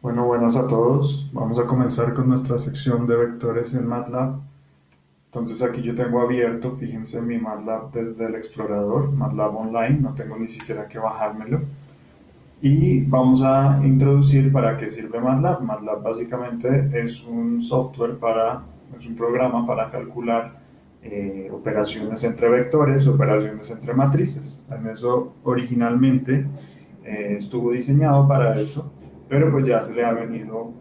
Bueno, buenas a todos. Vamos a comenzar con nuestra sección de vectores en MATLAB. Entonces aquí yo tengo abierto, fíjense, mi MATLAB desde el explorador, MATLAB Online, no tengo ni siquiera que bajármelo. Y vamos a introducir para qué sirve MATLAB. MATLAB básicamente es un software es un programa para calcular operaciones entre vectores, operaciones entre matrices. En eso originalmente estuvo diseñado para eso, pero pues ya se le ha venido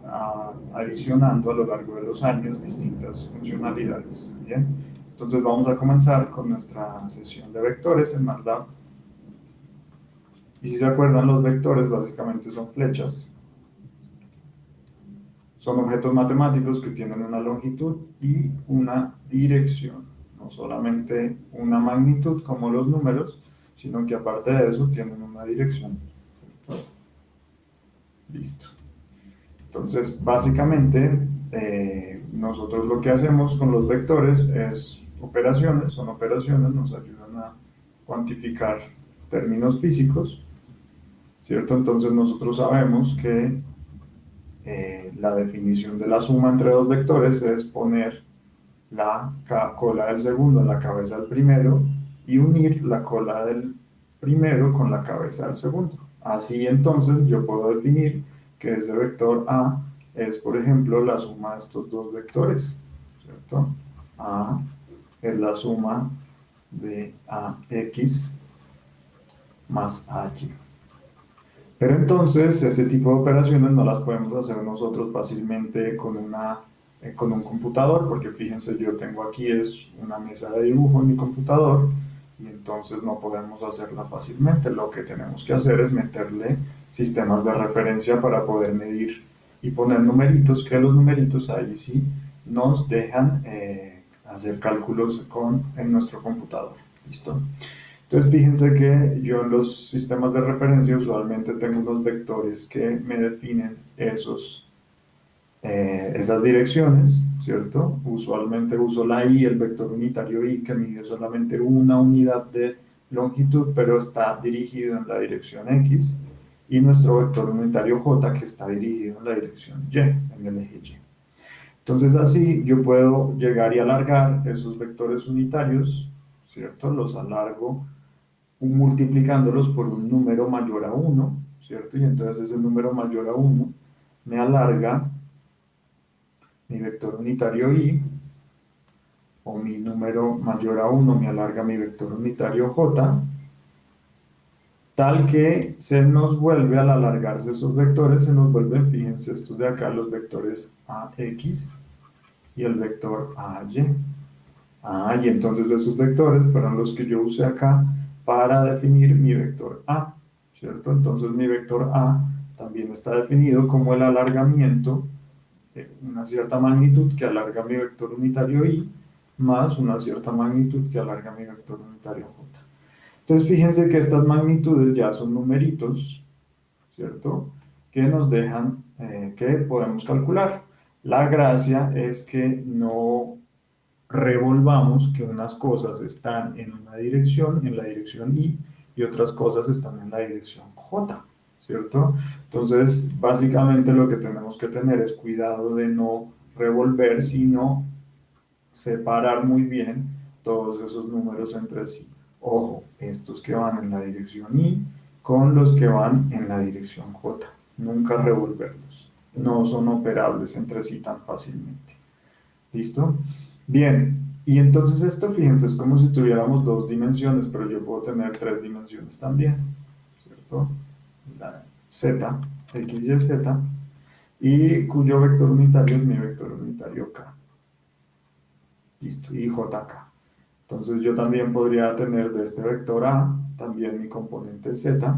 adicionando a lo largo de los años distintas funcionalidades. Bien, entonces vamos a comenzar con nuestra sesión de vectores en MATLAB. Y si se acuerdan, los vectores básicamente son flechas, son objetos matemáticos que tienen una longitud y una dirección, no solamente una magnitud como los números, sino que aparte de eso tienen una dirección. ¿Cierto? Listo. Entonces, básicamente, nosotros lo que hacemos con los vectores es operaciones, son operaciones, nos ayudan a cuantificar términos físicos, ¿cierto? Entonces nosotros sabemos que la definición de la suma entre dos vectores es poner la cola del segundo en la cabeza del primero y unir la cola del primero con la cabeza del segundo. Así entonces yo puedo definir que ese vector A es, por ejemplo, la suma de estos dos vectores, ¿cierto? A es la suma de AX más AY. Pero entonces ese tipo de operaciones no las podemos hacer nosotros fácilmente con un computador, porque fíjense, yo tengo aquí es una mesa de dibujo en mi computador y entonces no podemos hacerla fácilmente. Lo que tenemos que hacer es meterle sistemas de referencia para poder medir y poner numeritos, que los numeritos ahí sí nos dejan hacer cálculos en nuestro computador. ¿Listo? Entonces fíjense que yo en los sistemas de referencia usualmente tengo unos vectores que me definen esas direcciones, ¿cierto? Usualmente uso la y, el vector unitario y, que mide solamente una unidad de longitud, pero está dirigido en la dirección X, y nuestro vector unitario j, que está dirigido en la dirección Y, en el eje Y. Entonces así yo puedo llegar y alargar esos vectores unitarios, ¿cierto? Los alargo multiplicándolos por un número mayor a uno, ¿cierto? Y entonces ese número mayor a uno me alarga mi vector unitario y, o mi número mayor a uno me alarga mi vector unitario j, tal que se nos vuelve, al alargarse esos vectores, se nos vuelven, fíjense, estos de acá, los vectores ax y el vector ay. Y entonces esos vectores fueron los que yo usé acá para definir mi vector A, ¿cierto? Entonces mi vector A también está definido como el alargamiento de una cierta magnitud que alarga mi vector unitario I más una cierta magnitud que alarga mi vector unitario J. Entonces fíjense que estas magnitudes ya son numeritos, ¿cierto? Que nos dejan, que podemos calcular. La gracia es que no revolvamos que unas cosas están en una dirección, en la dirección y otras cosas están en la dirección J, ¿cierto? Entonces, básicamente lo que tenemos que tener es cuidado de no revolver, sino separar muy bien todos esos números entre sí. Ojo, estos que van en la dirección I con los que van en la dirección J. Nunca revolverlos. No son operables entre sí tan fácilmente. ¿Listo? Bien, y entonces esto, fíjense, es como si tuviéramos dos dimensiones, pero yo puedo tener tres dimensiones también, ¿cierto? La z, x, y, z, y cuyo vector unitario es mi vector unitario k. Listo, y jk. Entonces yo también podría tener de este vector a también mi componente z,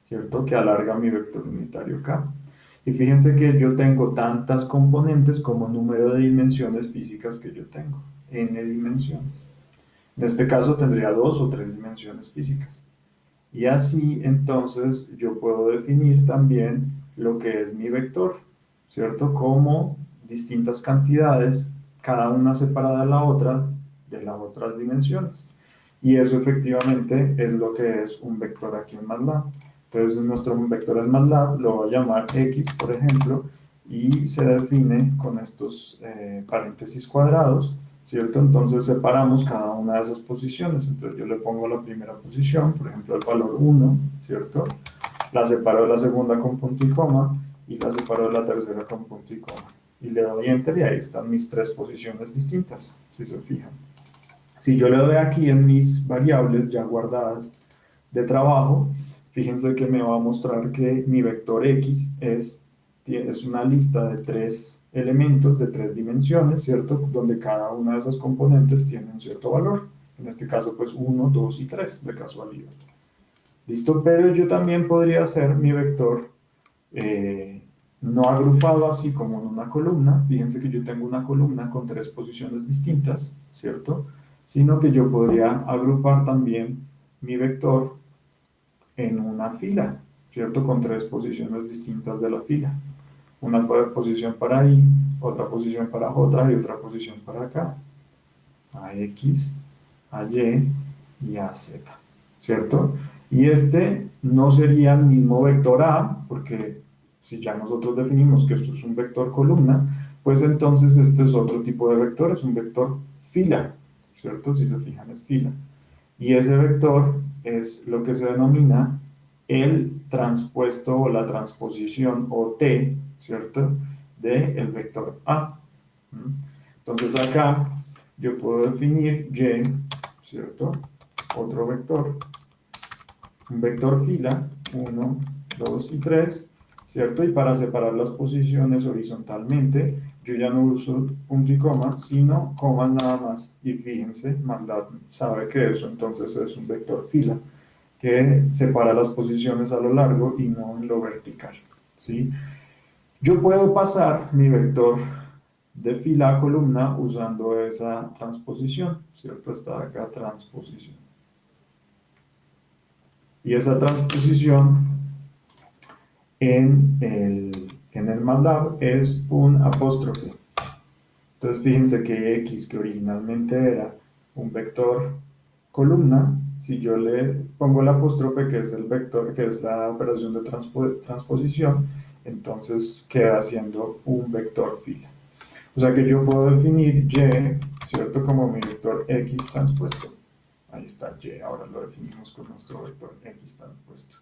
¿cierto? Que alarga mi vector unitario k. Y fíjense que yo tengo tantas componentes como número de dimensiones físicas que yo tengo, n dimensiones. En este caso tendría dos o tres dimensiones físicas. Y así entonces yo puedo definir también lo que es mi vector, ¿cierto? Como distintas cantidades, cada una separada de las otras dimensiones. Y eso efectivamente es lo que es un vector aquí en MATLAB. Entonces nuestro vector en MATLAB lo voy a llamar X, por ejemplo, y se define con estos paréntesis cuadrados, ¿cierto? Entonces separamos cada una de esas posiciones. Entonces yo le pongo la primera posición, por ejemplo, el valor 1, ¿cierto? La separo de la segunda con punto y coma, y la separo de la tercera con punto y coma. Y le doy Enter y ahí están mis tres posiciones distintas, si se fijan. Si yo le doy aquí en mis variables ya guardadas de trabajo, fíjense que me va a mostrar que mi vector X es una lista de tres elementos de tres dimensiones, ¿cierto? Donde cada una de esas componentes tiene un cierto valor. En este caso, pues 1, 2 y 3 de casualidad. ¿Listo? Pero yo también podría hacer mi vector no agrupado así como en una columna. Fíjense que yo tengo una columna con tres posiciones distintas, ¿cierto? Sino que yo podría agrupar también mi vector en una fila, ¿cierto? Con tres posiciones distintas de la fila. Una posición para I, otra posición para J y otra posición para acá. A X, a Y y a Z, ¿cierto? Y este no sería el mismo vector A, porque si ya nosotros definimos que esto es un vector columna, pues entonces este es otro tipo de vector, es un vector fila, ¿cierto? Si se fijan es fila. Y ese vector es lo que se denomina el transpuesto o la transposición o T, ¿cierto? Del vector A. Entonces acá yo puedo definir Y, ¿cierto? Otro vector, un vector fila, 1, 2 y 3, ¿cierto? Y para separar las posiciones horizontalmente, yo ya no uso punto y coma, sino comas nada más. Y fíjense, MATLAB sabe que eso entonces es un vector fila, que separa las posiciones a lo largo y no en lo vertical, ¿sí? Yo puedo pasar mi vector de fila a columna usando esa transposición, ¿cierto? Está acá transposición. Y esa transposición en el MATLAB es un apóstrofe. Entonces fíjense que X, que originalmente era un vector columna, si yo le pongo el apóstrofe, que es el vector, que es la operación de transposición, entonces queda siendo un vector fila. O sea que yo puedo definir Y, ¿cierto? Como mi vector X transpuesto. Ahí está Y, ahora lo definimos con nuestro vector X transpuesto.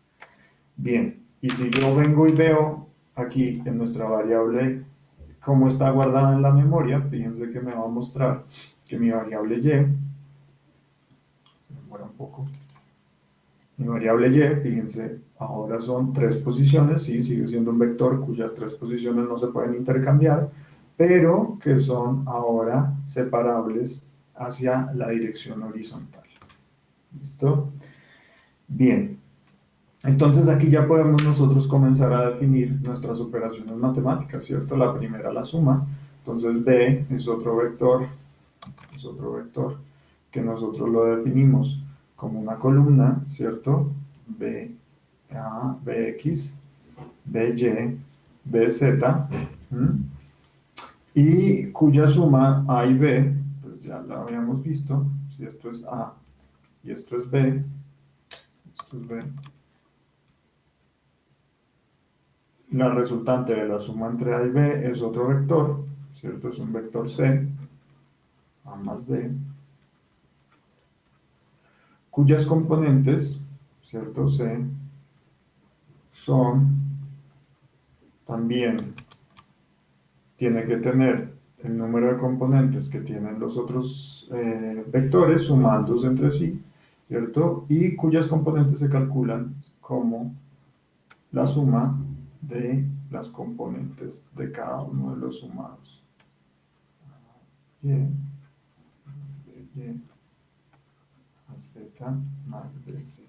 Bien, y si yo vengo y veo aquí en nuestra variable cómo está guardada en la memoria, fíjense que me va a mostrar que mi variable Y, se demora un poco, mi variable Y, fíjense, ahora son tres posiciones, sí, sigue siendo un vector cuyas tres posiciones no se pueden intercambiar, pero que son ahora separables hacia la dirección horizontal. ¿Listo? Bien. Entonces aquí ya podemos nosotros comenzar a definir nuestras operaciones matemáticas, ¿cierto? La primera, la suma. Entonces B es otro vector que nosotros lo definimos como una columna, ¿cierto? B, A, Bx, By, Bz, y cuya suma A y B, pues ya la habíamos visto, si esto es A y esto es B, la resultante de la suma entre A y B es otro vector, ¿cierto? Es un vector C, A más B, cuyas componentes, ¿cierto? C, son también, tiene que tener el número de componentes que tienen los otros vectores sumándose entre sí, ¿cierto? Y cuyas componentes se calculan como la suma de las componentes de cada uno de los sumados. Y, Y, Z más BZ,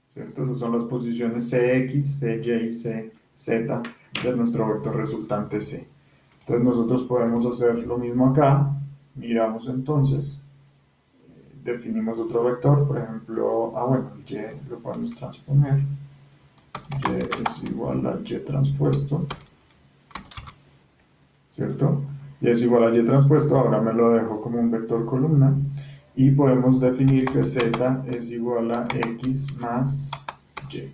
¿cierto? Esas son las posiciones CX, CY y CZ de nuestro vector resultante C. Entonces nosotros podemos hacer lo mismo acá, miramos entonces, definimos otro vector, por ejemplo, bueno, el Y lo podemos transponer, Y es igual a Y transpuesto, ¿cierto? Y es igual a Y transpuesto, ahora me lo dejo como un vector columna, y podemos definir que Z es igual a X más Y.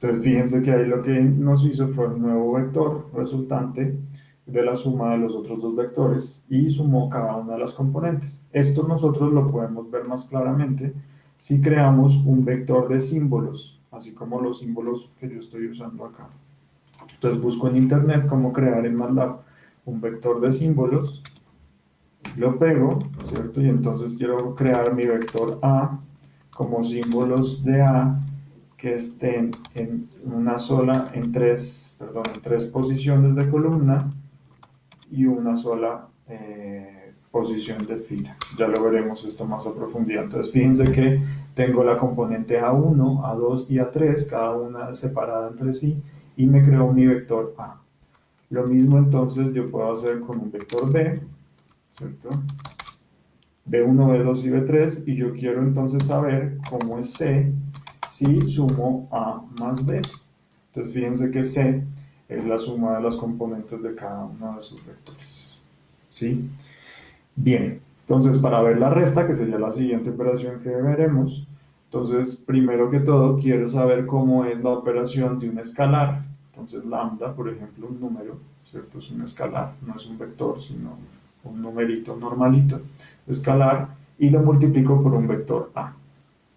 Entonces fíjense que ahí lo que nos hizo fue un nuevo vector resultante de la suma de los otros dos vectores y sumó cada una de las componentes. Esto nosotros lo podemos ver más claramente si creamos un vector de símbolos, así como los símbolos que yo estoy usando acá. Entonces busco en internet cómo crear en MATLAB un vector de símbolos, lo pego, ¿cierto? Y entonces quiero crear mi vector A como símbolos de A que estén en una sola, en tres posiciones de columna y una sola posición de fila. Ya lo veremos esto más a profundidad. Entonces fíjense que tengo la componente A1, A2 y A3, cada una separada entre sí, y me creo mi vector A. Lo mismo entonces yo puedo hacer con un vector B, ¿cierto? B1, B2 y B3, y yo quiero entonces saber cómo es C si sumo A más B. Entonces fíjense que C es la suma de las componentes de cada uno de sus vectores. ¿Sí? Bien, entonces para ver la resta, que sería la siguiente operación que veremos, entonces primero que todo quiero saber cómo es la operación de un escalar. Entonces lambda, por ejemplo, un número, ¿cierto? Es un escalar, no es un vector, sino un numerito normalito, escalar, y lo multiplico por un vector A.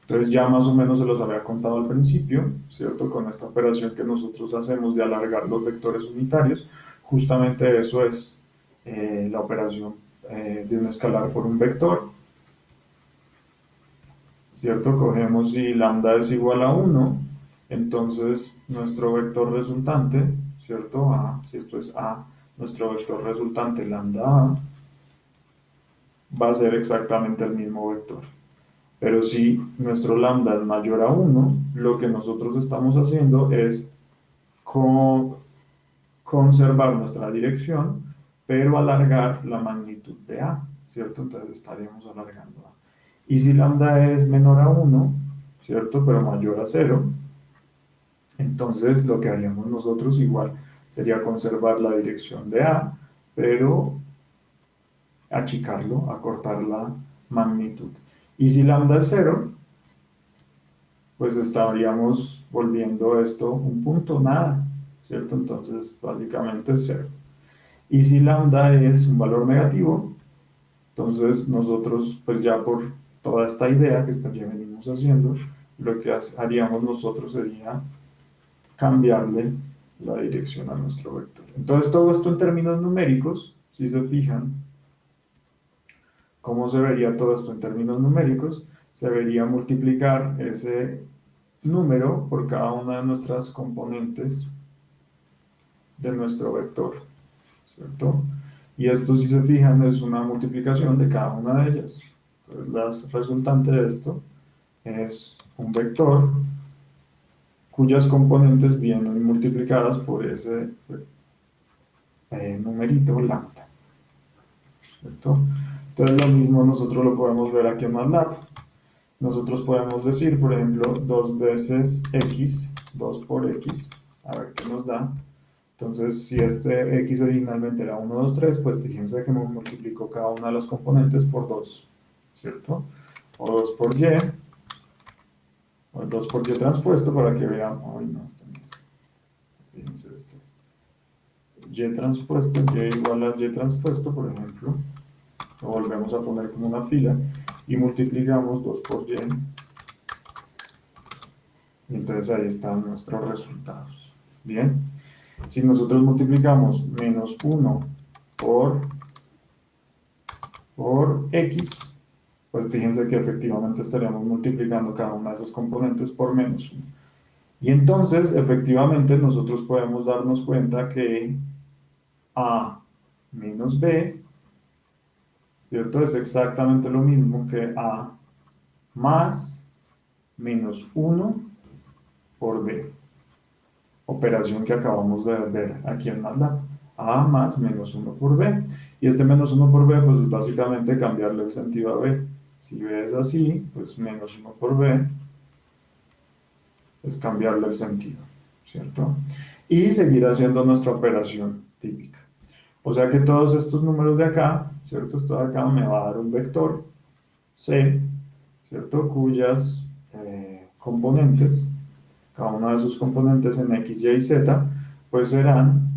Entonces ya más o menos se los había contado al principio, ¿cierto? Con esta operación que nosotros hacemos de alargar los vectores unitarios, justamente eso es la operación de un escalar por un vector, ¿cierto? Cogemos si lambda es igual a 1, entonces nuestro vector resultante, ¿cierto? A, si esto es A, nuestro vector resultante lambda A va a ser exactamente el mismo vector. Pero si nuestro lambda es mayor a 1, lo que nosotros estamos haciendo es conservar nuestra dirección, pero alargar la magnitud de A, ¿cierto? Entonces estaríamos alargando A. Y si lambda es menor a 1, ¿cierto? Pero mayor a 0, entonces lo que haríamos nosotros igual sería conservar la dirección de A, pero achicarlo, acortar la magnitud. Y si lambda es 0, pues estaríamos volviendo esto un punto, nada, ¿cierto? Entonces, básicamente es 0. Y si lambda es un valor negativo, entonces nosotros, pues ya por toda esta idea que ya venimos haciendo, lo que haríamos nosotros sería cambiarle la dirección a nuestro vector. Entonces, todo esto en términos numéricos, si se fijan, ¿cómo se vería todo esto en términos numéricos? Se vería multiplicar ese número por cada una de nuestras componentes de nuestro vector, ¿cierto? Y esto, si se fijan, es una multiplicación de cada una de ellas. Entonces, la resultante de esto es un vector cuyas componentes vienen multiplicadas por ese numerito lambda, ¿cierto? Entonces, lo mismo nosotros lo podemos ver aquí en MATLAB. Nosotros podemos decir, por ejemplo, 2 veces x, 2 por x, a ver qué nos da. Entonces, si este x originalmente era 1, 2, 3, pues fíjense que me multiplicó cada una de las componentes por 2, ¿cierto? O 2 por y, o 2 por y transpuesto para que vean, ay no, esto no es, fíjense esto, y transpuesto, y igual a y transpuesto, por ejemplo, lo volvemos a poner como una fila, y multiplicamos 2 por y, y entonces ahí están nuestros resultados. Bien, si nosotros multiplicamos menos 1 por x, pues fíjense que efectivamente estaríamos multiplicando cada una de esas componentes por menos 1. Y entonces, efectivamente, nosotros podemos darnos cuenta que a menos b, ¿cierto? Es exactamente lo mismo que a más menos 1 por b. Operación que acabamos de ver aquí en MATLAB. A más menos 1 por b. Y este menos 1 por b, pues es básicamente cambiarle el sentido a b. Si b es así, pues menos 1 por b es cambiarle el sentido, ¿cierto? Y seguir haciendo nuestra operación típica. O sea que todos estos números de acá, ¿cierto? Esto de acá me va a dar un vector C, ¿cierto? Cuyas componentes cada uno de sus componentes en X, Y y Z, pues serán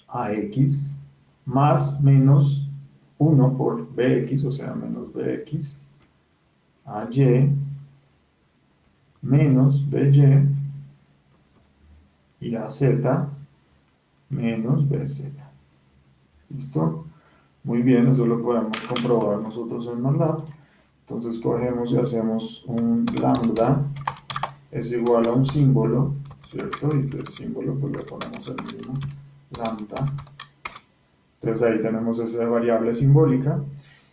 AX más menos 1 por BX, o sea, menos BX, AY menos BY y AZ menos BZ. ¿Listo? Muy bien, eso lo podemos comprobar nosotros en MATLAB. Entonces cogemos y hacemos un lambda es igual a un símbolo, ¿cierto? Y el símbolo pues le ponemos el mismo, lambda. Entonces ahí tenemos esa variable simbólica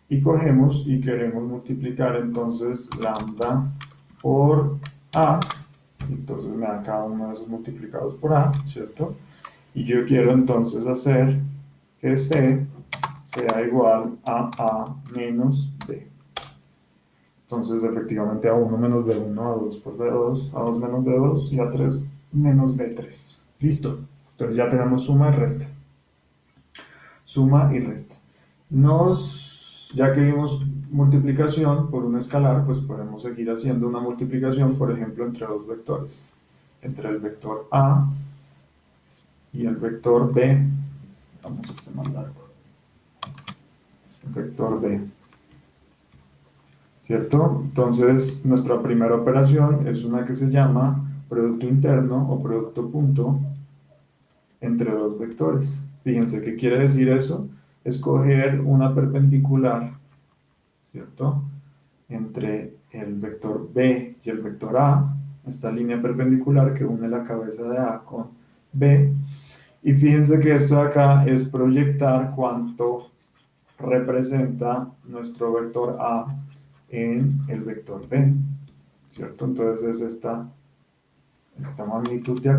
y cogemos y queremos multiplicar entonces lambda por a, entonces me da cada uno de esos multiplicados por a, ¿cierto? Y yo quiero entonces hacer que c sea igual a menos b. Entonces efectivamente a1 menos b1, a2 por b2, a2 menos b2 y a3 menos b3. Listo. Entonces ya tenemos suma y resta. Suma y resta. Ya que vimos multiplicación por un escalar, pues podemos seguir haciendo una multiplicación, por ejemplo, entre dos vectores. Entre el vector A y el vector B. Vamos a este más largo. El vector B. ¿Cierto? Entonces, nuestra primera operación es una que se llama producto interno o producto punto entre dos vectores. Fíjense, ¿qué quiere decir eso? Escoger una perpendicular, ¿cierto? Entre el vector B y el vector A, esta línea perpendicular que une la cabeza de A con B. Y fíjense que esto de acá es proyectar cuánto representa nuestro vector A en el vector B, ¿cierto? Entonces es esta magnitud de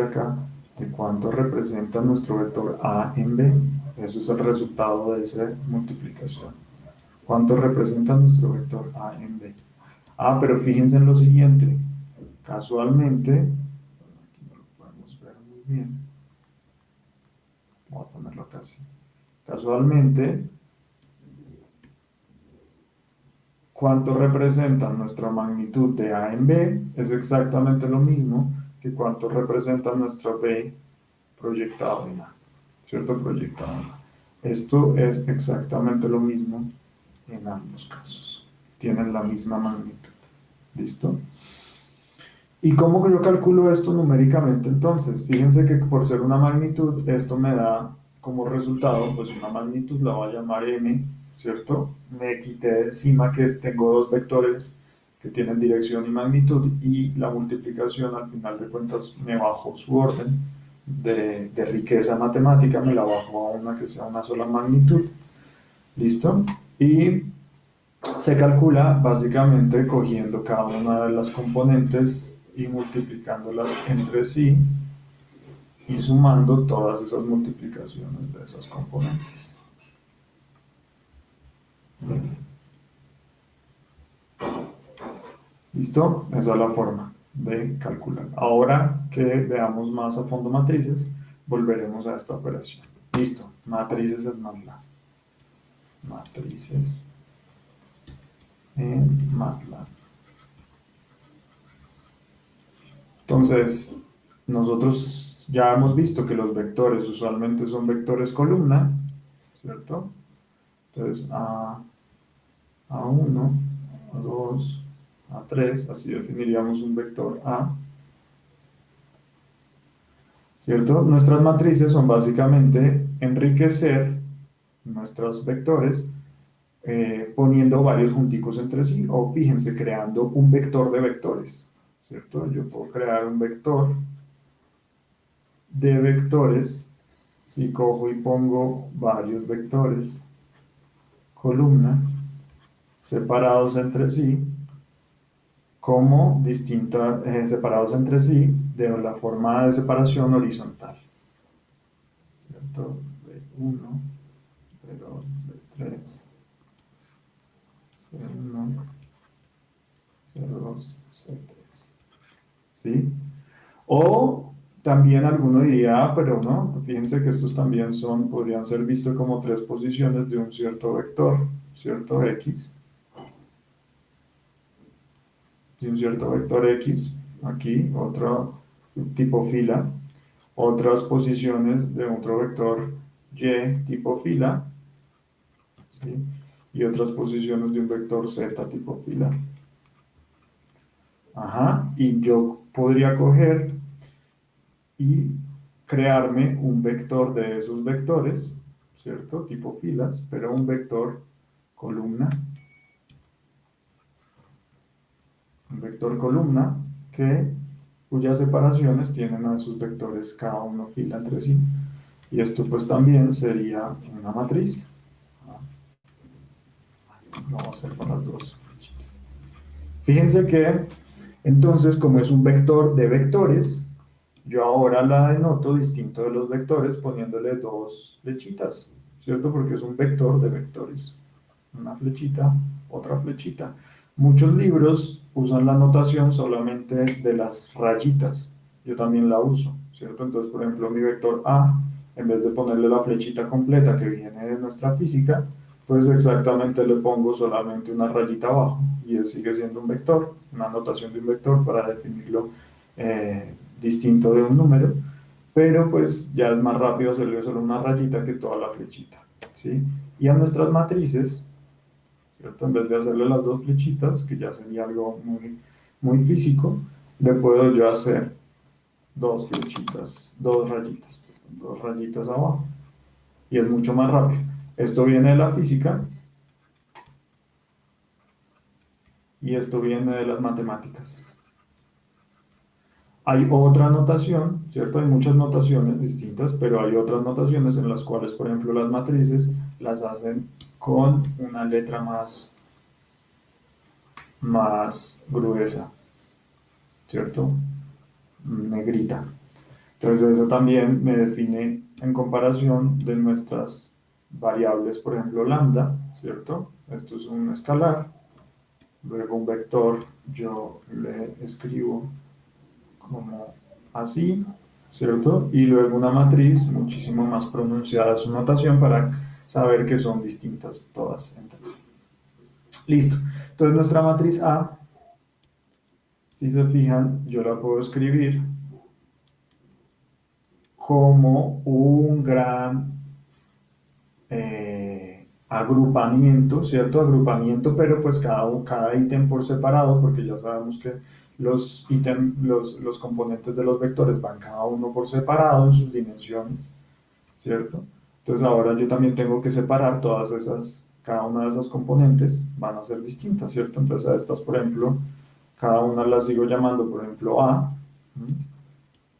acá, de cuánto representa nuestro vector A en B. Eso es el resultado de esa multiplicación. ¿Cuánto representa nuestro vector A en B? Ah, pero fíjense en lo siguiente. Casualmente, aquí no lo podemos ver muy bien. Voy a ponerlo acá así. Casualmente, cuánto representa nuestra magnitud de A en B es exactamente lo mismo que cuánto representa nuestra B proyectado en A, ¿cierto? Proyectado en A. Esto es exactamente lo mismo en ambos casos. Tienen la misma magnitud. ¿Listo? ¿Y cómo yo calculo esto numéricamente entonces? Fíjense que por ser una magnitud, esto me da como resultado, pues una magnitud la voy a llamar m, ¿cierto? Me quité de encima que tengo dos vectores que tienen dirección y magnitud y la multiplicación al final de cuentas me bajó su orden de riqueza matemática, me la bajó a una que sea una sola magnitud. ¿Listo? Y se calcula básicamente cogiendo cada una de las componentes y multiplicándolas entre sí y sumando todas esas multiplicaciones de esas componentes. ¿Listo? Esa es la forma de calcular. Ahora que veamos más a fondo matrices, volveremos a esta operación. Listo, matrices en MATLAB. Matrices en MATLAB. Entonces, nosotros ya hemos visto que los vectores usualmente son vectores columna, ¿cierto? Entonces, A1, A2, A3, así definiríamos un vector A, ¿cierto? Nuestras matrices son básicamente enriquecer nuestros vectores poniendo varios junticos entre sí, o fíjense, creando un vector de vectores, ¿cierto? Yo puedo crear un vector de vectores si cojo y pongo varios vectores columna separados entre sí como separados entre sí de la forma de separación horizontal, ¿cierto? B1, B2, B3, C1, C2, C3, ¿sí? O también alguno diría, pero no, fíjense que estos también podrían ser vistos como tres posiciones de un cierto vector, ¿cierto? X. de un cierto vector X, aquí otro tipo fila, otras posiciones de otro vector Y tipo fila, ¿sí? Y otras posiciones de un vector Z tipo fila. Ajá, y yo podría coger y crearme un vector de esos vectores, ¿cierto? Tipo filas, pero un vector columna, un vector columna que, cuyas separaciones tienen a sus vectores cada uno fila entre sí. Y esto pues también sería una matriz. Lo vamos a hacer con las dos flechitas. Fíjense que entonces, como es un vector de vectores, yo ahora la denoto distinto de los vectores poniéndole dos flechitas, ¿cierto? Porque es un vector de vectores. Una flechita, otra flechita. Muchos libros usan la notación solamente de las rayitas. Yo también la uso, ¿cierto? Entonces, por ejemplo, mi vector A, en vez de ponerle la flechita completa que viene de nuestra física, pues exactamente le pongo solamente una rayita abajo y él sigue siendo un vector, una notación de un vector para definirlo distinto de un número, pero pues ya es más rápido hacerle solo una rayita que toda la flechita, ¿sí? Y a nuestras matrices, ¿cierto? En vez de hacerle las dos flechitas, que ya sería algo muy, muy físico, le puedo yo hacer dos flechitas, dos rayitas abajo, y es mucho más rápido. Esto viene de la física y esto viene de las matemáticas. Hay otra notación, ¿cierto? Hay muchas notaciones distintas, pero hay otras notaciones en las cuales, por ejemplo, las matrices las hacen con una letra más gruesa, ¿cierto? Negrita. Entonces eso también me define en comparación de nuestras variables, por ejemplo, lambda, ¿cierto? Esto es un escalar, luego un vector, yo le escribo como así, ¿cierto? Y luego una matriz muchísimo más pronunciada su notación para saber que son distintas todas entre sí. Listo. Entonces nuestra matriz A, si se fijan, yo la puedo escribir como un gran agrupamiento, ¿cierto? Agrupamiento, pero pues cada ítem por separado, porque ya sabemos que los componentes de los vectores van cada uno por separado en sus dimensiones, ¿cierto? Entonces ahora yo también tengo que separar cada una de esas componentes van a ser distintas, ¿cierto? Entonces a estas, por ejemplo, cada una las sigo llamando, por ejemplo, A, ¿sí?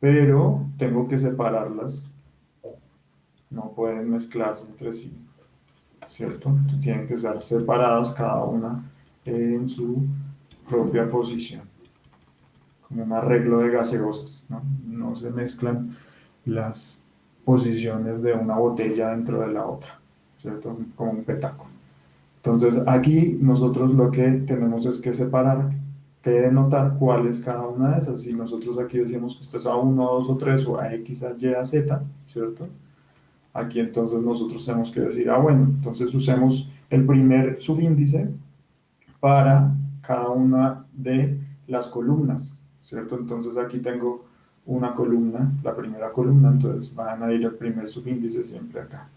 Pero tengo que separarlas, no pueden mezclarse entre sí, ¿cierto? Entonces, tienen que estar separadas cada una en su propia posición, como un arreglo de gaseosas, ¿no? No se mezclan las posiciones de una botella dentro de la otra, ¿cierto? Como un petaco. Entonces aquí nosotros lo que tenemos es que separar, que denotar cuál es cada una de esas. Si nosotros aquí decimos que esto es A1, A2 o 3 o AX, AY, AZ, ¿cierto? Aquí entonces nosotros tenemos que decir, ah, bueno, entonces usemos el primer subíndice para cada una de las columnas, ¿cierto? Entonces aquí tengo una columna, la primera columna, entonces van a ir el primer subíndice siempre acá,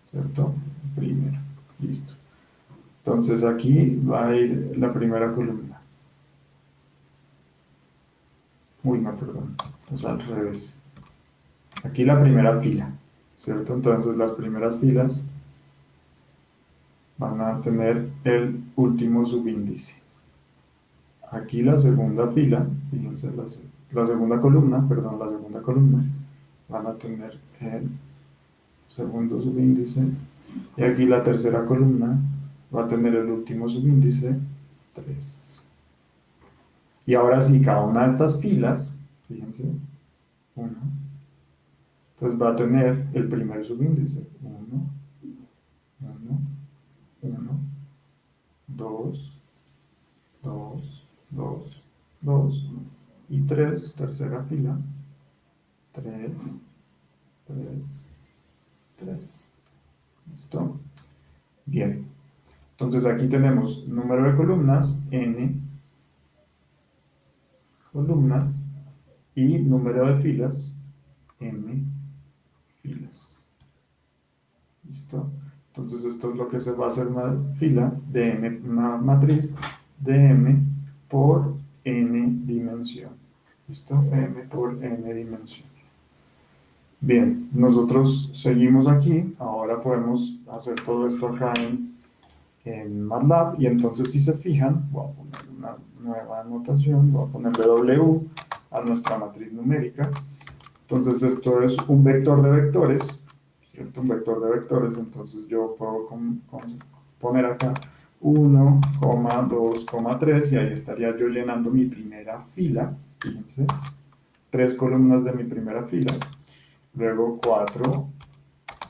¿cierto? Primero, listo. Entonces aquí va a ir la primera columna. Uy, no, perdón, es al revés. Aquí la primera fila, ¿cierto? Entonces las primeras filas van a tener el último subíndice. Aquí la segunda fila, fíjense, la segunda columna, perdón, la segunda columna, van a tener el segundo subíndice. Y aquí la tercera columna va a tener el último subíndice, 3. Y ahora sí, cada una de estas filas, fíjense, 1, entonces va a tener el primer subíndice, 1, 1, 1, 2, 2, 2, 2 y 3, tercera fila, 3, 3, 3. ¿Listo? Bien. Entonces aquí tenemos número de columnas, n, columnas y número de filas, m filas. ¿Listo? Entonces esto es lo que se va a hacer una fila de m, una matriz de m por n dimensión. ¿Listo? M por n dimensión. Bien, nosotros seguimos aquí. Ahora podemos hacer todo esto acá en MATLAB. Y entonces, si se fijan, voy a poner una nueva anotación. Voy a ponerle W a nuestra matriz numérica. Entonces, esto es un vector de vectores, ¿cierto? Un vector de vectores. Entonces, yo puedo poner acá 1, 2, 3, y ahí estaría yo llenando mi primera fila. Fíjense, 3 columnas de mi primera fila. Luego 4,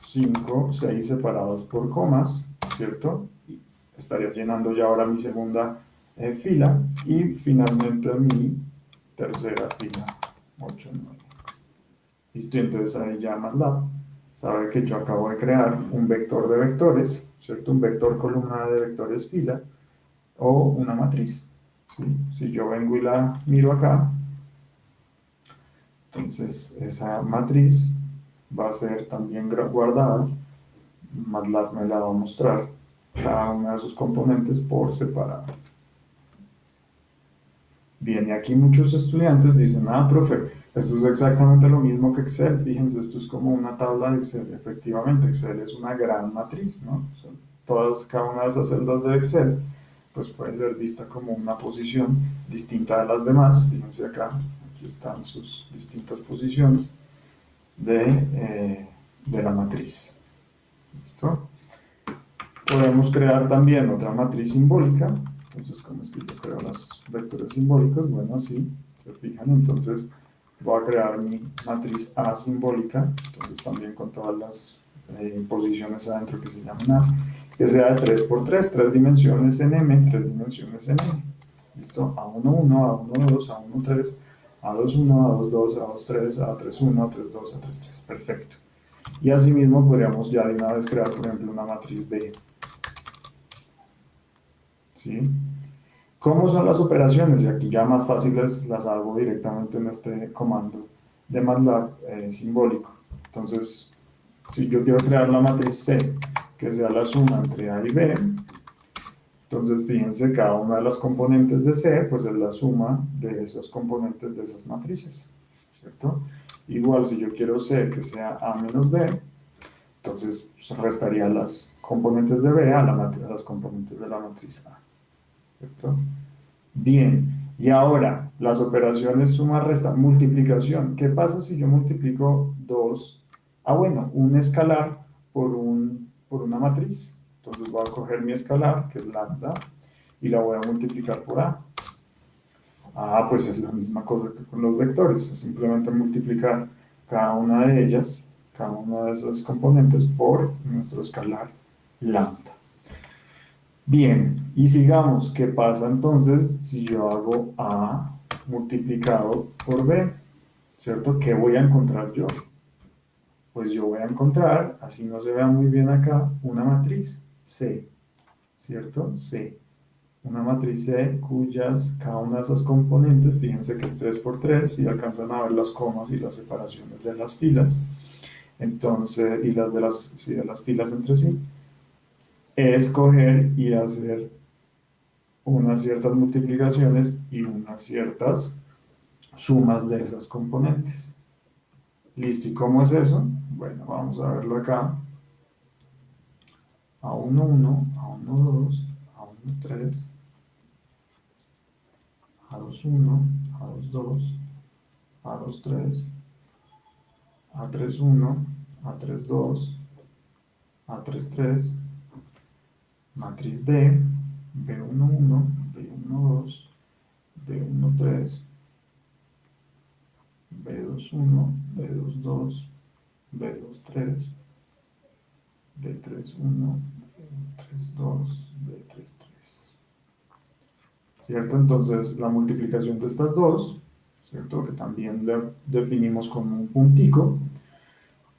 5, 6 separados por comas, ¿cierto? Y estaría llenando ya ahora mi segunda fila y finalmente mi tercera fila, 8, 9. Listo, entonces ahí ya MATLAB sabe que yo acabo de crear un vector de vectores, ¿cierto? Un vector columna de vectores fila o una matriz, ¿sí? Si yo vengo y la miro acá, entonces esa matriz va a ser también guardada. MATLAB me la va a mostrar cada una de sus componentes por separado. Bien, y aquí muchos estudiantes dicen, profe, esto es exactamente lo mismo que Excel. Fíjense, esto es como una tabla de Excel. Efectivamente, Excel es una gran matriz, ¿no? Cada una de esas celdas de Excel, pues puede ser vista como una posición distinta a las demás. Fíjense acá, aquí están sus distintas posiciones de la matriz. ¿Listo? Podemos crear también otra matriz simbólica. Entonces, ¿cómo es que yo creo los vectores simbólicos? Bueno, así, se fijan. Entonces, voy a crear mi matriz A simbólica. Entonces, también con todas las posiciones adentro que se llaman A. Que sea de 3 por 3, 3 dimensiones en M, 3 dimensiones en M. ¿Listo? A1, 1, A1, 2, A1, 3, A2, 1, A2, 2, A2, 3, A3, 1, A3, 2, A3, 3. Perfecto. Y asimismo podríamos ya de una vez crear, por ejemplo, una matriz B. ¿Sí? ¿Cómo son las operaciones? Y aquí ya más fáciles las hago directamente en este comando de MATLAB simbólico. Entonces, si yo quiero crear la matriz C, que sea la suma entre A y B, entonces fíjense, cada una de las componentes de C, pues es la suma de esas componentes de esas matrices, ¿cierto? Igual, si yo quiero C que sea A menos B, entonces restaría las componentes de B a las componentes de la matriz A, ¿cierto? Bien, y ahora las operaciones suma, resta, multiplicación. ¿Qué pasa si yo multiplico dos? Bueno, un escalar por una matriz. Entonces voy a coger mi escalar, que es lambda, y la voy a multiplicar por A. Pues es la misma cosa que con los vectores, es simplemente multiplicar cada una de ellas, cada una de esas componentes por nuestro escalar lambda. Bien, y sigamos, ¿qué pasa entonces si yo hago A multiplicado por B? ¿Cierto? ¿Qué voy a encontrar yo? Pues yo voy a encontrar, así no se vea muy bien acá, una matriz C, ¿cierto? C. Una matriz C cuyas cada una de esas componentes, fíjense que es 3 por 3 y alcanzan a ver las comas y las separaciones de las filas, entonces, y las de las filas entre sí, es coger y hacer unas ciertas multiplicaciones y unas ciertas sumas de esas componentes. ¿Listo? ¿Y cómo es eso? Bueno, vamos a verlo acá. A1, 1, A1, 2, A1, 3, A2, 1, A2, 2, A2, 3, A3, 1, A3, 2, A3, 3, matriz B, B1, 1, B1, 2, B1, 3, B2, 1, B2, 2, B2, 3, B3, 1, B3, 2, B3, 3. ¿Cierto? Entonces, la multiplicación de estas dos, ¿cierto? Que también le definimos con un puntico,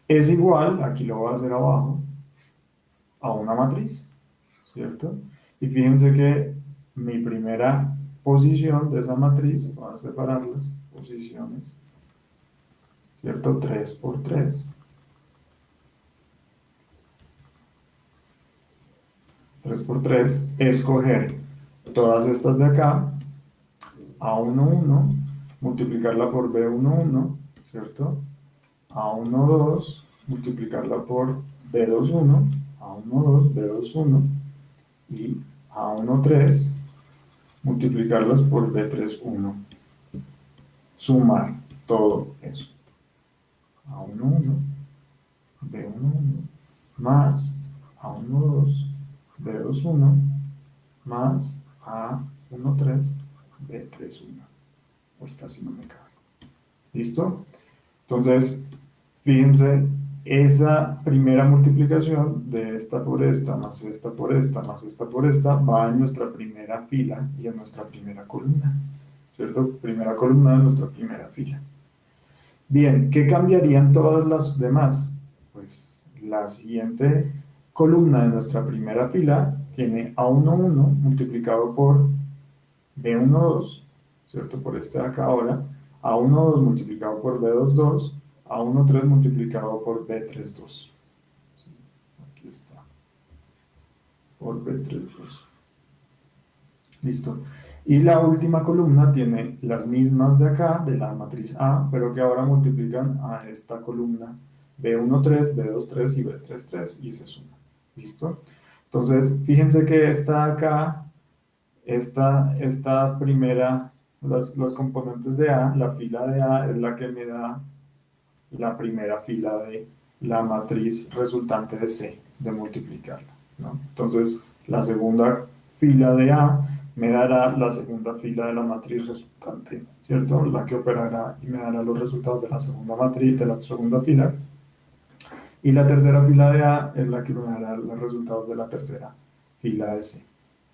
es igual, aquí lo voy a hacer abajo, a una matriz, ¿cierto? Y fíjense que mi primera posición de esa matriz, voy a separarlas, posiciones, ¿cierto? 3 por 3. 3 por 3, escoger todas estas de acá, A11, multiplicarla por B11, ¿cierto? A12, multiplicarla por B21, A12, B21, y A13, multiplicarlas por B31. Sumar todo eso. A11, B11, más A12, B21, más A13, B31. Uy, casi no me cabe. ¿Listo? Entonces, fíjense, esa primera multiplicación de esta por esta, más esta por esta, más esta por esta, va en nuestra primera fila y en nuestra primera columna, ¿cierto? Primera columna de nuestra primera fila. Bien, ¿qué cambiarían todas las demás? Pues la siguiente columna de nuestra primera fila tiene A11 multiplicado por B12, ¿cierto? Por este de acá ahora, A12 multiplicado por B22, A13 multiplicado por B32. Sí, aquí está, por B32. Listo. Y la última columna tiene las mismas de acá, de la matriz A, pero que ahora multiplican a esta columna B13, B23 y B33 y se suman. ¿Listo? Entonces, fíjense que esta acá, esta primera, las componentes de A, la fila de A es la que me da la primera fila de la matriz resultante de C, de multiplicarla, ¿no? Entonces, la segunda fila de A me dará la segunda fila de la matriz resultante, ¿cierto? La que operará y me dará los resultados de la segunda matriz, de la segunda fila. Y la tercera fila de A es la que me dará los resultados de la tercera fila de C.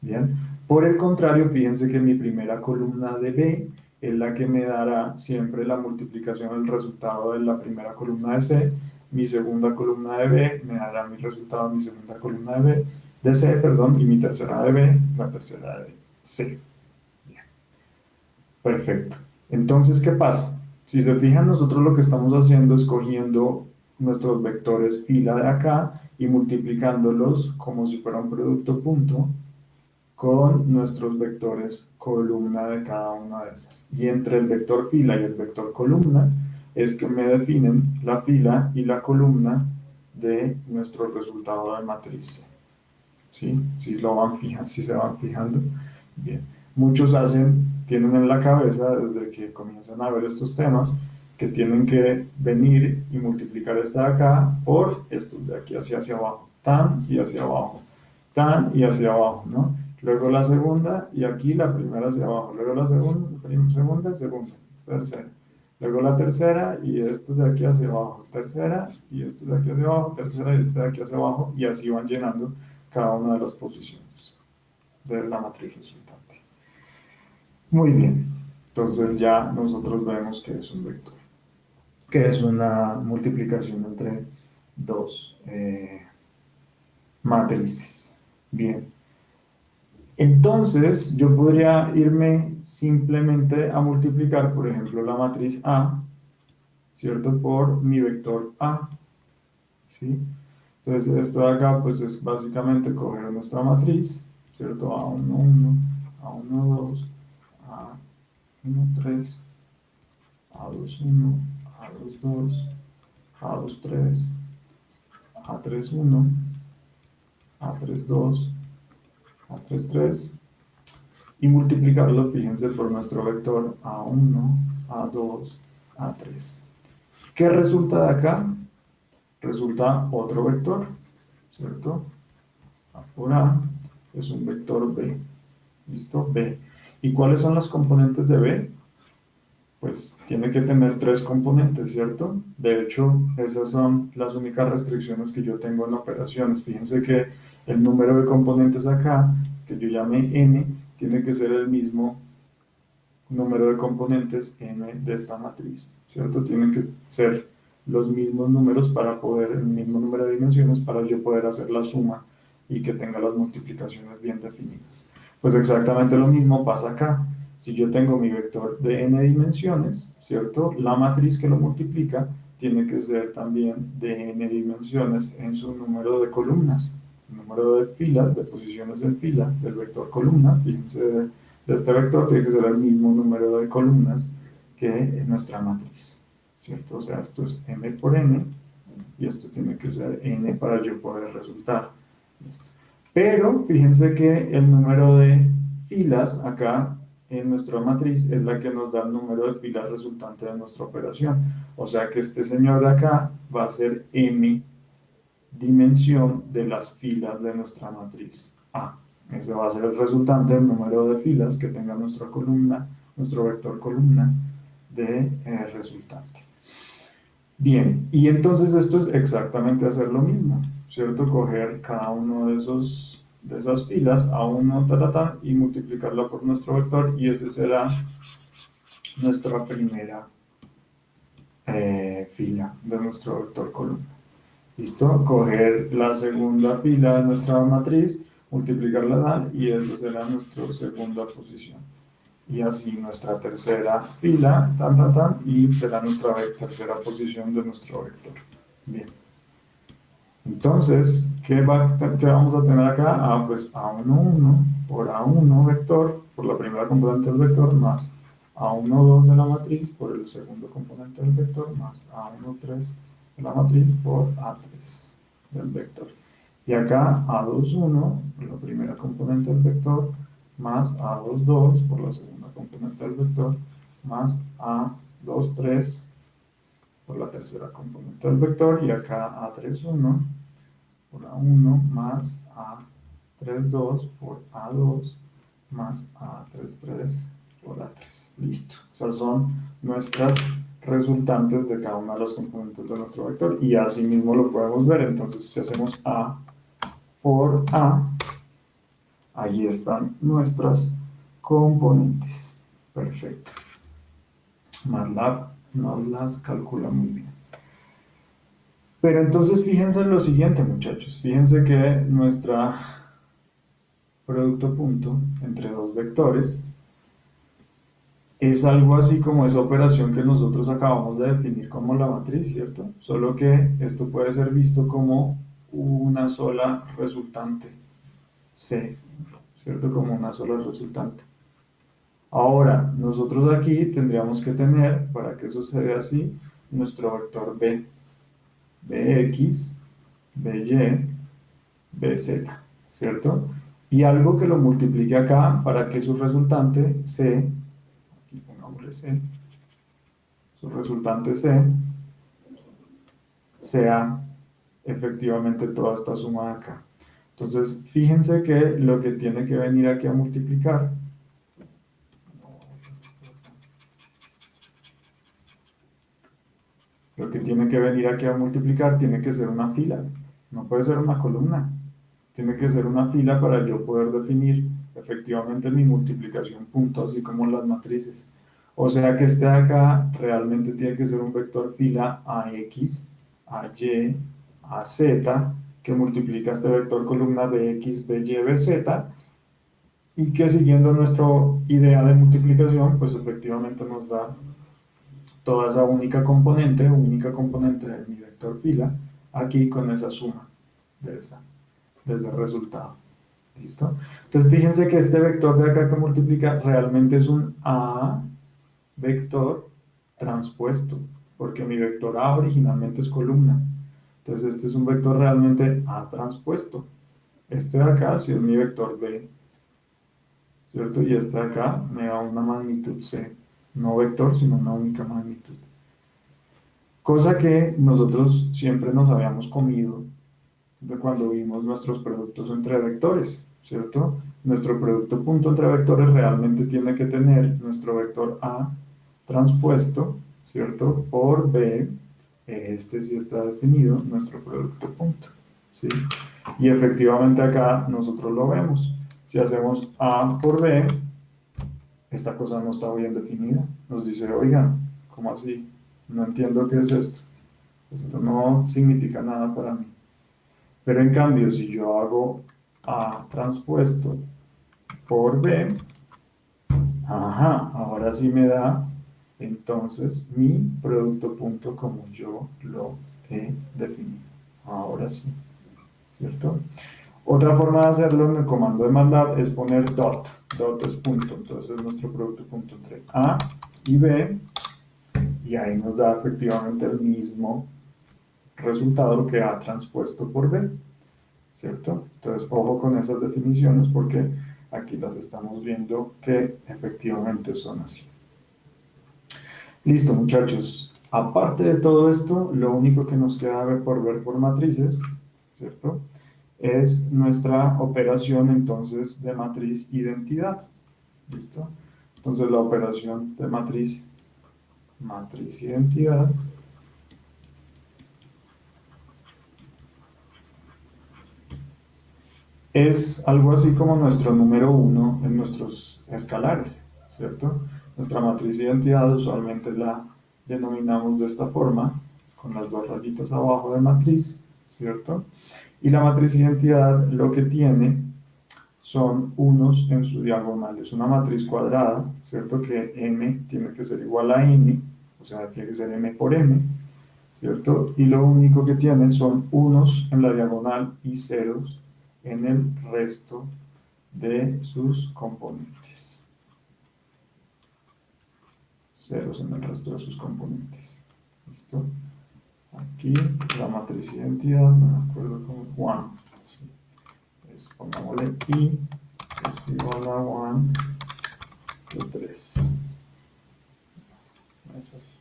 Bien. Por el contrario, fíjense que mi primera columna de B es la que me dará siempre la multiplicación del resultado de la primera columna de C. Mi segunda columna de B me dará mi resultado de mi segunda columna de B, de C, perdón, y mi tercera de B, la tercera de C. Bien. Perfecto. Entonces, ¿qué pasa? Si se fijan, nosotros lo que estamos haciendo es cogiendo nuestros vectores fila de acá y multiplicándolos como si fuera un producto punto con nuestros vectores columna de cada una de esas. Y entre el vector fila y el vector columna es que me definen la fila y la columna de nuestro resultado de matriz. ¿Sí? Si lo van fijando, si se van fijando. Bien. Muchos tienen en la cabeza desde que comienzan a ver estos temas que tienen que venir y multiplicar esta de acá por estos de aquí hacia abajo, tan y hacia abajo, tan y hacia abajo, ¿no? Luego la segunda y aquí la primera hacia abajo, luego la segunda, tercera. Luego la tercera y estos de aquí hacia abajo, tercera y estos de aquí hacia abajo, tercera y este de aquí hacia abajo, y así van llenando cada una de las posiciones de la matriz resultante. Muy bien, entonces ya nosotros vemos que es un vector, que es una multiplicación entre dos matrices. Bien. Entonces, yo podría irme simplemente a multiplicar, por ejemplo, la matriz A, ¿cierto? Por mi vector A, ¿sí? Entonces, esto de acá, pues es básicamente coger nuestra matriz, ¿cierto? A11, A12, A13, A21, A22, A23, A31, A32, A33, y multiplicarlo, fíjense, por nuestro vector A1, A2, A3. ¿Qué resulta de acá? Resulta otro vector, ¿cierto? A por A es un vector B. ¿Listo? B. ¿Y cuáles son las componentes de B? Pues tiene que tener 3 componentes, ¿cierto? De hecho, esas son las únicas restricciones que yo tengo en operaciones. Fíjense que el número de componentes acá, que yo llame n, tiene que ser el mismo número de componentes n de esta matriz, ¿cierto? Tienen que ser los mismos números para poder, el mismo número de dimensiones para yo poder hacer la suma y que tenga las multiplicaciones bien definidas. Pues exactamente lo mismo pasa acá. si yo tengo mi vector de n dimensiones, ¿cierto? La matriz que lo multiplica tiene que ser también de n dimensiones en su número de columnas, el número de filas, de posiciones en fila del vector columna. Fíjense, de este vector tiene que ser el mismo número de columnas que en nuestra matriz, ¿cierto? O sea, esto es m por n y esto tiene que ser n para yo poder resultar. ¿Listo? Pero fíjense que el número de filas acá en nuestra matriz es la que nos da el número de filas resultante de nuestra operación. O sea que este señor de acá va a ser m dimensión de las filas de nuestra matriz A. Ese va a ser el resultante del número de filas que tenga nuestra columna, nuestro vector columna de resultante. Bien, y entonces esto es exactamente hacer lo mismo, ¿cierto? Coger cada uno de esas filas a uno, y multiplicarla por nuestro vector, y ese será nuestra primera fila de nuestro vector columna. ¿Listo? Coger la segunda fila de nuestra matriz, multiplicarla y esa será nuestra segunda posición. Y así nuestra tercera fila, y será nuestra tercera posición de nuestro vector. Bien. Entonces, ¿qué vamos a tener acá? Ah, pues A1, 1 por A1 vector, por la primera componente del vector, más A1, 2 de la matriz por el segundo componente del vector, más A1, 3 de la matriz por A3 del vector. Y acá A2, 1 por la primera componente del vector, más A2, 2 por la segunda componente del vector, más A2, 3 por la tercera componente del vector, y acá A3, 1 por A1 más A3, 2 por A2 más A3, 3 por A3. Listo. Esas son nuestras resultantes de cada una de las componentes de nuestro vector, y así mismo lo podemos ver. Entonces, si hacemos A por A, ahí están nuestras componentes. Perfecto. MATLAB nos las calcula muy bien. Pero entonces fíjense en lo siguiente, muchachos. Fíjense que nuestro producto punto entre dos vectores es algo así como esa operación que nosotros acabamos de definir como la matriz, ¿cierto? Solo que esto puede ser visto como una sola resultante C, ¿cierto? Como una sola resultante. Ahora, nosotros aquí tendríamos que tener, para que suceda así, nuestro vector B, Bx, By, Bz, ¿cierto? Y algo que lo multiplique acá para que su resultante C, aquí pongámosle C, su resultante C, sea efectivamente toda esta suma de acá. Entonces, fíjense que lo que tiene que venir aquí a multiplicar, lo que tiene que venir aquí a multiplicar tiene que ser una fila, no puede ser una columna. Tiene que ser una fila para yo poder definir efectivamente mi multiplicación punto, así como las matrices. O sea que este de acá realmente tiene que ser un vector fila AX, AY, AZ, que multiplica este vector columna BX, BY, BZ, y que siguiendo nuestra idea de multiplicación, pues efectivamente nos da toda esa única componente de mi vector fila, aquí con esa suma de ese resultado. ¿Listo? Entonces fíjense que este vector de acá que multiplica realmente es un A vector transpuesto, porque mi vector A originalmente es columna. Entonces este es un vector realmente A transpuesto. Este de acá sí es mi vector B, ¿cierto? Y este de acá me da una magnitud C, no vector, sino una única magnitud. Cosa que nosotros siempre nos habíamos comido de cuando vimos nuestros productos entre vectores, ¿cierto? Nuestro producto punto entre vectores realmente tiene que tener nuestro vector A transpuesto, ¿cierto? Por B, este sí está definido, nuestro producto punto, ¿sí? Y efectivamente acá nosotros lo vemos. Si hacemos A por B, esta cosa no está bien definida. Nos dice, oigan, ¿cómo así? No entiendo qué es esto. Esto no significa nada para mí. Pero en cambio, si yo hago A transpuesto por B, Ajá, ahora sí me da entonces mi producto punto como yo lo he definido. Ahora sí, ¿cierto? Otra forma de hacerlo en el comando de MATLAB es poner dot. Dot es punto, entonces es nuestro producto punto entre A y B, y ahí nos da efectivamente el mismo resultado que A transpuesto por B, ¿cierto? Entonces, ojo con esas definiciones porque aquí las estamos viendo que efectivamente son así. Listo, muchachos. Aparte de todo esto, lo único que nos queda ver por matrices, ¿cierto? Es nuestra operación entonces de matriz identidad. ¿Listo? Entonces la operación de matriz identidad es algo así como nuestro número uno en nuestros escalares, ¿cierto? Nuestra matriz identidad usualmente la denominamos de esta forma, con las dos rayitas abajo de matriz, ¿cierto? Y la matriz identidad lo que tiene son unos en su diagonal. Es una matriz cuadrada, ¿cierto? Que m tiene que ser igual a n, o sea, tiene que ser m por m, ¿cierto? Y lo único que tienen son unos en la diagonal y ceros en el resto de sus componentes. Ceros en el resto de sus componentes. ¿Listo? Aquí la matriz identidad, no me acuerdo cómo, 1. ¿Sí? Pues pongámosle i es igual a 1 de 3. No es así.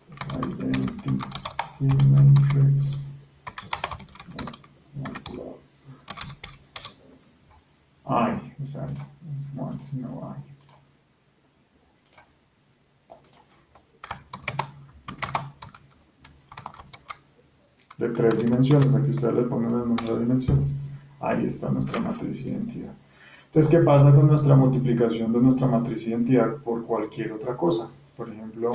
Entonces, identity matrix. I, exacto. Es 1, sino I. De 3 dimensiones, aquí ustedes le ponen el número de dimensiones. Ahí está nuestra matriz identidad. Entonces, ¿qué pasa con nuestra multiplicación de nuestra matriz identidad por cualquier otra cosa? Por ejemplo,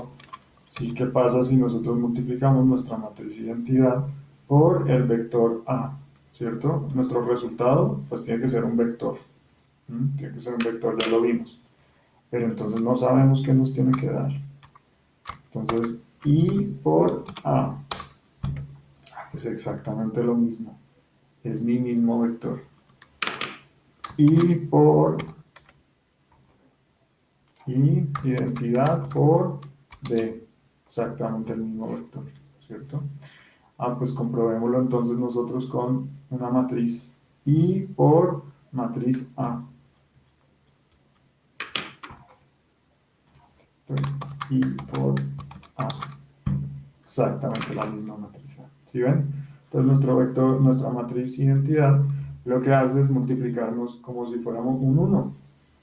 ¿sí? ¿Qué pasa si nosotros multiplicamos nuestra matriz identidad por el vector A? ¿Cierto? Nuestro resultado, pues tiene que ser un vector. Tiene que ser un vector, ya lo vimos. Pero entonces no sabemos qué nos tiene que dar. Entonces, I por A es exactamente lo mismo. Es mi mismo vector. I identidad por D, exactamente el mismo vector, ¿cierto? Pues comprobémoslo entonces nosotros con una matriz I por matriz A. Entonces, I por A, exactamente la misma matriz A, ¿sí ven? Entonces nuestro vector, nuestra matriz identidad, lo que hace es multiplicarnos como si fuéramos un 1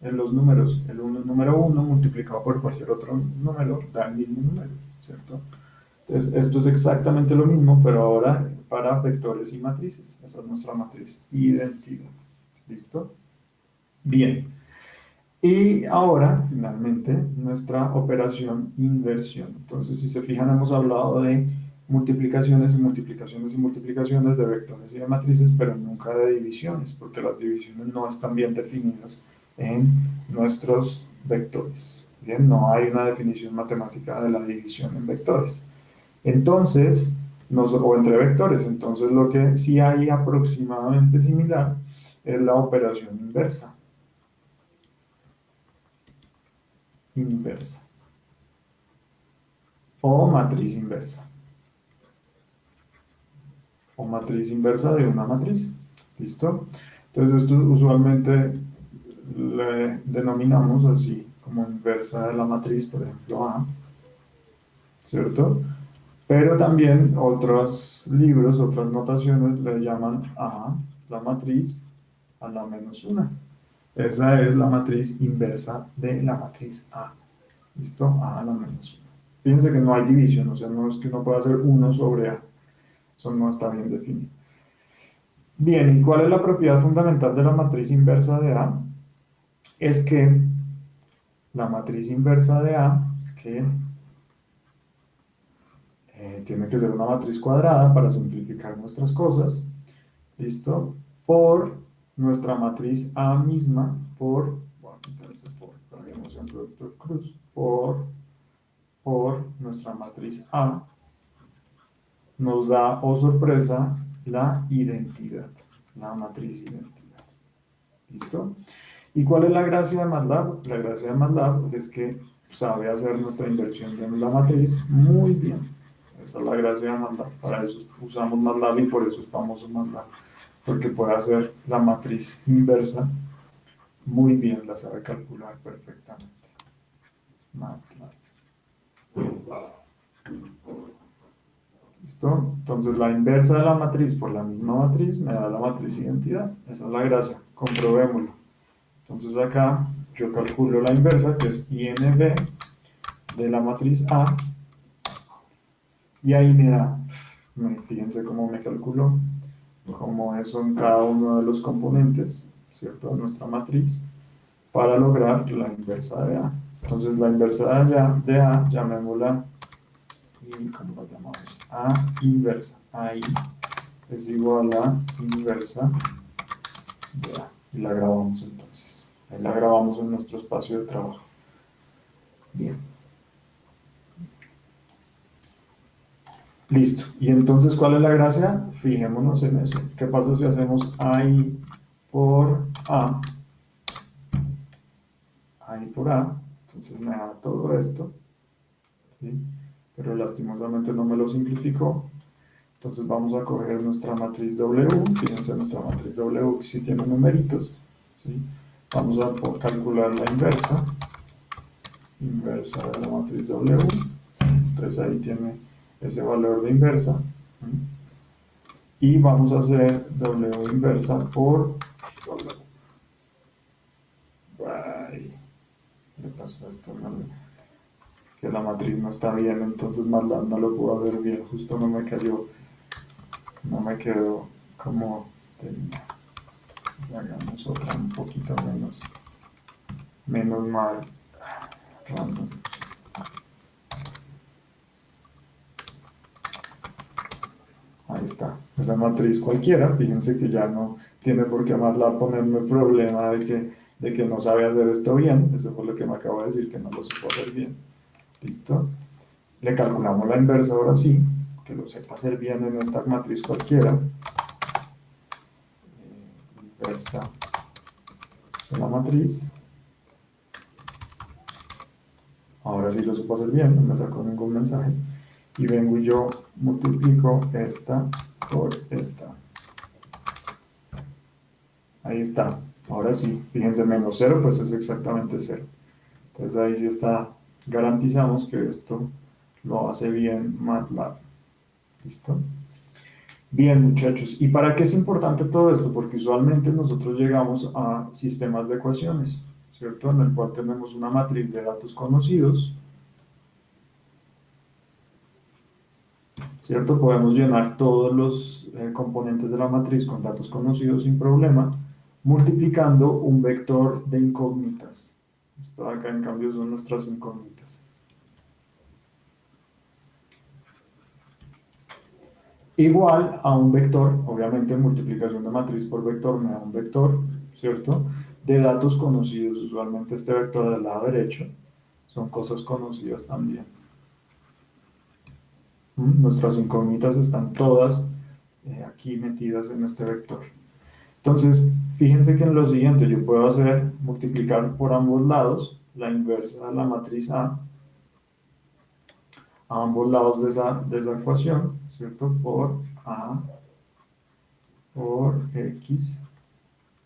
en los números. El número 1 multiplicado por cualquier otro número da el mismo número, ¿cierto? Entonces, esto es exactamente lo mismo, pero ahora para vectores y matrices. Esa es nuestra matriz identidad. ¿Listo? Bien. Y ahora, finalmente, nuestra operación inversión. Entonces, si se fijan, hemos hablado de multiplicaciones y multiplicaciones y multiplicaciones de vectores y de matrices, pero nunca de divisiones, porque las divisiones no están bien definidas en nuestros vectores. Bien, no hay una definición matemática de la división en vectores. Entonces, o entre vectores, entonces lo que sí hay aproximadamente similar es la operación inversa. Inversa. O matriz inversa. O matriz inversa de una matriz. ¿Listo? Entonces, esto usualmente le denominamos así, como inversa de la matriz, por ejemplo, A. ¿Cierto? Pero también otros libros, otras notaciones le llaman a la matriz a la menos una. Esa es la matriz inversa de la matriz A. ¿Listo? A la menos una. Fíjense que no hay división, o sea, no es que uno pueda hacer 1 sobre A. Eso no está bien definido. Bien, ¿y cuál es la propiedad fundamental de la matriz inversa de A? Es que la matriz inversa de A, que tiene que ser una matriz cuadrada para simplificar nuestras cosas, ¿listo? Por nuestra matriz A misma, por, voy a quitar ese por Haremos en productor cruz por nuestra matriz A, nos da, oh sorpresa, la identidad, la matriz identidad. ¿Listo? ¿Y cuál es la gracia de MATLAB? La gracia de MATLAB es que sabe hacer nuestra inversión de la matriz muy bien. Esa es la gracia de MATLAB. Para eso usamos MATLAB y por eso es famoso MATLAB. Porque puede hacer la matriz inversa muy bien, la sabe calcular perfectamente. MATLAB. ¿Listo? Entonces la inversa de la matriz por la misma matriz me da la matriz identidad. Esa es la gracia. Comprobémoslo. Entonces acá yo calculo la inversa, que es INB de la matriz A, y ahí me da, fíjense cómo me calculó, cómo eso en cada uno de los componentes, ¿cierto?, de nuestra matriz, para lograr la inversa de A. Entonces la inversa de A llamémosla, y ¿cómo la llamamos? A inversa. Ahí es igual a inversa de A. Y la grabamos entonces. Ahí la grabamos en nuestro espacio de trabajo. Bien. Listo. Y entonces, ¿cuál es la gracia? Fijémonos en eso. ¿Qué pasa si hacemos AI por A? AI por A. Entonces me da todo esto. ¿Sí? Pero lastimosamente no me lo simplificó. Entonces vamos a coger nuestra matriz W. Fíjense, nuestra matriz W si tiene numeritos. ¿Sí? Vamos a calcular la inversa. Inversa de la matriz W. Entonces ahí tiene ese valor de inversa. Y vamos a hacer W inversa por W. Ay, le pasó esto, ¿no? Que la matriz no está bien, entonces MATLAB no lo puedo hacer bien, justo no me cayó, no me quedó como tenía. Entonces hagamos otra un poquito menos mal, random. Ahí está, esa matriz cualquiera, fíjense que ya no tiene por qué MATLAB ponerme el problema de que no sabe hacer esto bien, eso fue lo que me acabo de decir, que no lo supo hacer bien. ¿Listo? Le calculamos la inversa ahora sí, que lo sepa hacer bien en esta matriz cualquiera. Inversa de la matriz. Ahora sí lo supo hacer bien, no me sacó ningún mensaje. Y vengo y yo multiplico esta por esta. Ahí está. Ahora sí, fíjense, menos 0, pues es exactamente 0. Entonces ahí sí está, garantizamos que esto lo hace bien MATLAB. ¿Listo? Bien, muchachos. ¿Y para qué es importante todo esto? Porque usualmente nosotros llegamos a sistemas de ecuaciones, ¿cierto? En el cual tenemos una matriz de datos conocidos, ¿cierto? Podemos llenar todos los componentes de la matriz con datos conocidos sin problema, multiplicando un vector de incógnitas. Esto acá en cambio son nuestras incógnitas. Igual a un vector, obviamente multiplicación de matriz por vector me da un vector, ¿cierto? De datos conocidos, usualmente este vector del lado derecho, son cosas conocidas también. Nuestras incógnitas están todas aquí metidas en este vector. Entonces, fíjense que en lo siguiente yo puedo hacer multiplicar por ambos lados la inversa de la matriz A ambos lados de esa ecuación, ¿cierto? Por A por X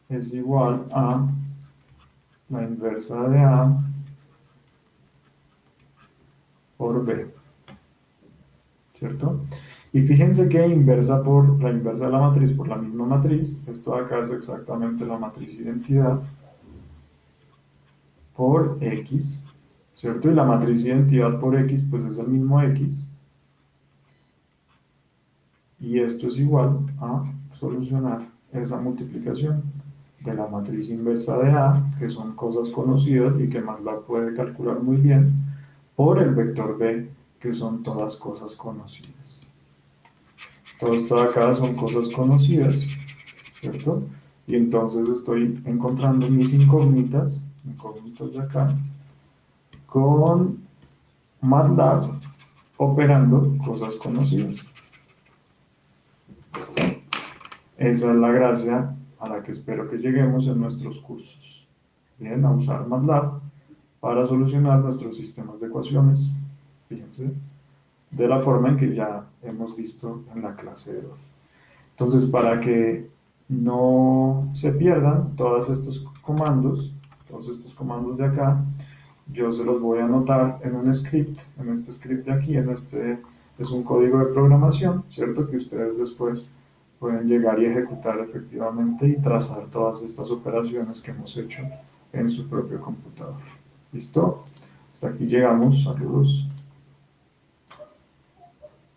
es igual a la inversa de A por B, ¿cierto? Y fíjense que inversa por la inversa de la matriz por la misma matriz, esto de acá es exactamente la matriz identidad por X, ¿cierto? Y la matriz identidad por X pues es el mismo X, y esto es igual a solucionar esa multiplicación de la matriz inversa de A, que son cosas conocidas y que MATLAB puede calcular muy bien, por el vector B, que son todas cosas conocidas. Todo esto de acá son cosas conocidas, ¿cierto? Y entonces estoy encontrando mis incógnitas incógnitos de acá, con MATLAB operando cosas conocidas. ¿Listo? Esa es la gracia a la que espero que lleguemos en nuestros cursos. Bien, a usar MATLAB para solucionar nuestros sistemas de ecuaciones. Fíjense, de la forma en que ya hemos visto en la clase de hoy. Entonces, para que no se pierdan todos estos comandos de acá, yo se los voy a anotar en un script, en este script de aquí, en este es un código de programación, ¿cierto? Que ustedes después pueden llegar y ejecutar efectivamente y trazar todas estas operaciones que hemos hecho en su propio computador. ¿Listo? Hasta aquí llegamos. Saludos.